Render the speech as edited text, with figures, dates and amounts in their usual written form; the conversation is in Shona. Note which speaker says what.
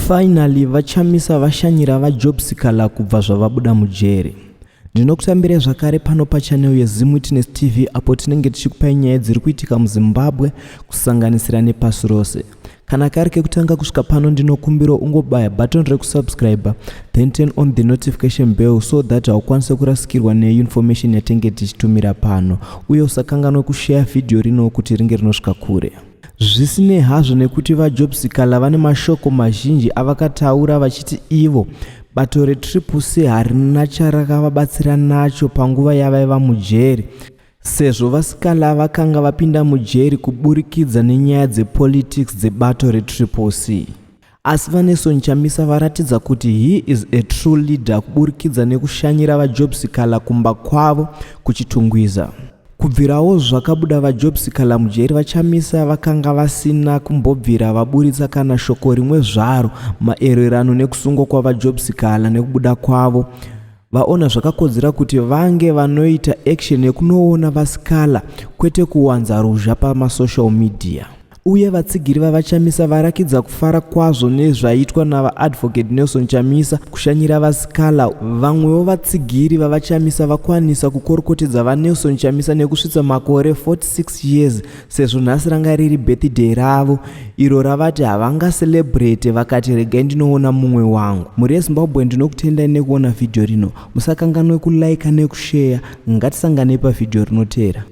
Speaker 1: Finally, vachamisa vashanyira vaJob Sikhala kubva zvavabuda mujeri. Ndinokutambira zvakare pano pachannel yeZvafadza TV apo tinenge tichikupai nyaya dziri kuitika muZimbabwe kusanganisira nepasi rose. Kana kari kekutanga kusvika pano ndinokumbira ungobaya button rekusubscribe then turn on the notification bell so that haukwanise kurasikirwa neinformation yatenge tichitumira pano uye usakanganwe kushare video rino kuti ringe rinosvika kure. Zvisine hazvo nekuti vaJob Sikhala vane mashoko mazhinji avakataura vachiti ivo bato reCCC harina charakavabatsira nacho panguva yavaiva mujeri, sezvo vaSikhala vakanga vapinda mujeri kuburikidza nenyaya dzepolitics dzebato reCCC. Asi vaNelson Chamisa varatidza kuti he is a true leader kuburikidza nekushanyira vaJob Sikhala kumba kwavo kuchitungwiza. Kubvirawo zvakabuda vaJob Sikhala mujeri, vaChamisa vakanga vasina kumbobvira vaburitsa kana shoko rimwe zvaro maererano nekusungwa kwavaJob Sikhala nekubuda kwavo. Vaona zvakakodzera kuti vange vanoita action yekunoona vaSikhala kwete kuwanza ruzha pamasocial media. Uye vatsigiri vavaChamisa varakidza kufara kwazvo nezvaitwa navaadvocate Nelson Chamisa kushanyira vaSikhala. Vamwewo vatsigiri vavaChamisa vakwanisa kukorokotedza vaNelson Chamisa nekusvitsa makore 46 years sezvo nhasi ranga riri birthday ravo iro ravati havanga celebrate vakati regai ndinoona mumwe wangu. Muri yeZimbabwe ndinokutendai nekuona video rino. Musakanganwe kulike nekushare. Ngatisanganei pavideo rinotevera.